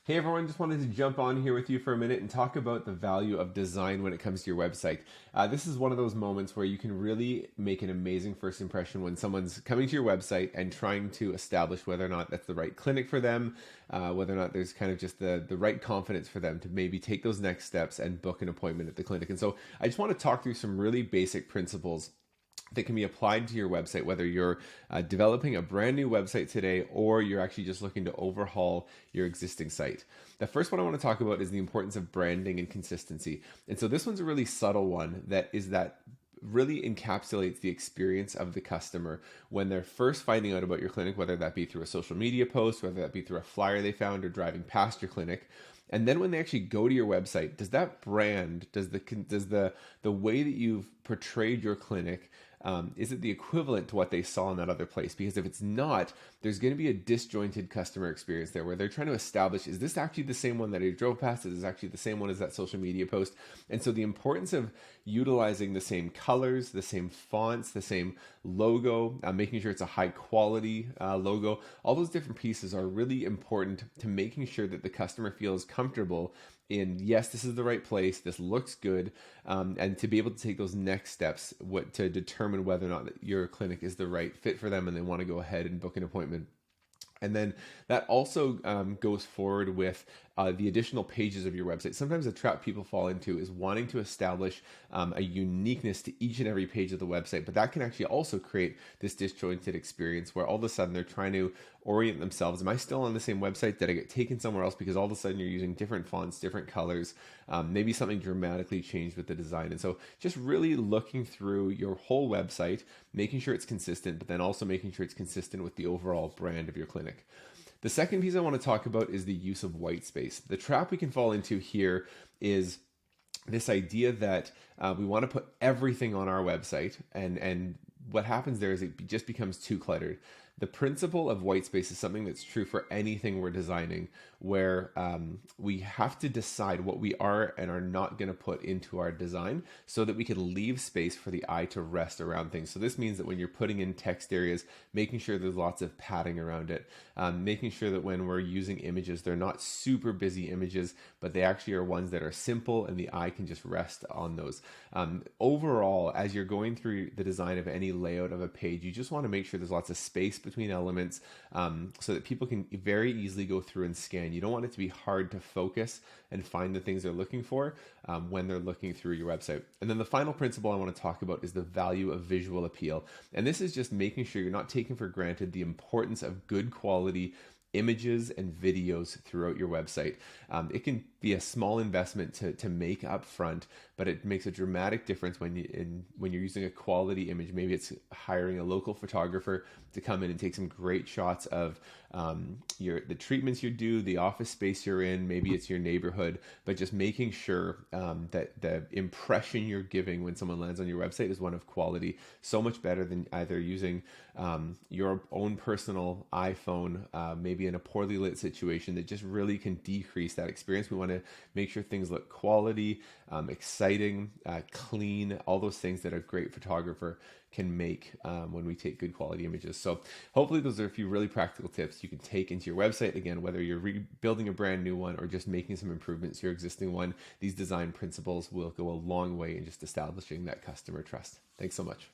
Hey everyone, just wanted to jump on here with you for a minute and talk about the value of design when it comes to your website. This is one of those moments where you can really make an amazing first impression when someone's coming to your website and trying to establish whether or not that's the right clinic for them, whether or not there's kind of just the right confidence for them to maybe take those next steps and book an appointment at the clinic. And so I just want to talk through some really basic principles that can be applied to your website, whether you're developing a brand new website today or you're actually just looking to overhaul your existing site. The first one I want to talk about is the importance of branding and consistency. And so this one's a really subtle one that really encapsulates the experience of the customer when they're first finding out about your clinic, whether that be through a social media post, whether that be through a flyer they found or driving past your clinic. And then when they actually go to your website, does that brand, does the way that you've portrayed your clinic, is it the equivalent to what they saw in that other place? Because if it's not, there's going to be a disjointed customer experience there where they're trying to establish, is this actually the same one that I drove past? Is this actually the same one as that social media post? And so the importance of utilizing the same colors, the same fonts, the same logo, making sure it's a high quality logo, all those different pieces are really important to making sure that the customer feels comfortable in, yes, this is the right place, this looks good, and to be able to take those next steps to determine whether or not your clinic is the right fit for them and they want to go ahead and book an appointment. And then that also goes forward with the additional pages of your website. Sometimes a trap people fall into is wanting to establish a uniqueness to each and every page of the website, but that can actually also create this disjointed experience where all of a sudden they're trying to orient themselves. Am I still on the same website? Did I get taken somewhere else? Because all of a sudden you're using different fonts, different colors, maybe something dramatically changed with the design. And so just really looking through your whole website, making sure it's consistent, but then also making sure it's consistent with the overall brand of your clinic. The second piece I want to talk about is the use of white space. The trap we can fall into here is this idea that we want to put everything on our website, and what happens there is it just becomes too cluttered. The principle of white space is something that's true for anything we're designing, where we have to decide what we are and are not going to put into our design so that we can leave space for the eye to rest around things. So this means that when you're putting in text areas, making sure there's lots of padding around it, making sure that when we're using images, they're not super busy images, but they actually are ones that are simple and the eye can just rest on those. Overall, as you're going through the design of any layout of a page, you just want to make sure there's lots of space between elements so that people can very easily go through and scan. You don't want it to be hard to focus and find the things they're looking for when they're looking through your website. And then the final principle I want to talk about is the value of visual appeal. And this is just making sure you're not taking for granted the importance of good quality images and videos throughout your website. It can be a small investment to make up front, but it makes a dramatic difference when you're using a quality image. Maybe it's hiring a local photographer to come in and take some great shots of the treatments you do, the office space you're in, maybe it's your neighborhood, but just making sure that the impression you're giving when someone lands on your website is one of quality, so much better than either using your own personal iPhone, maybe in a poorly lit situation that just really can decrease that experience. We want to make sure things look quality, exciting, clean, all those things that a great photographer can make when we take good quality images. So hopefully those are a few really practical tips you can take into your website. Again, whether you're rebuilding a brand new one or just making some improvements to your existing one, these design principles will go a long way in just establishing that customer trust. Thanks so much.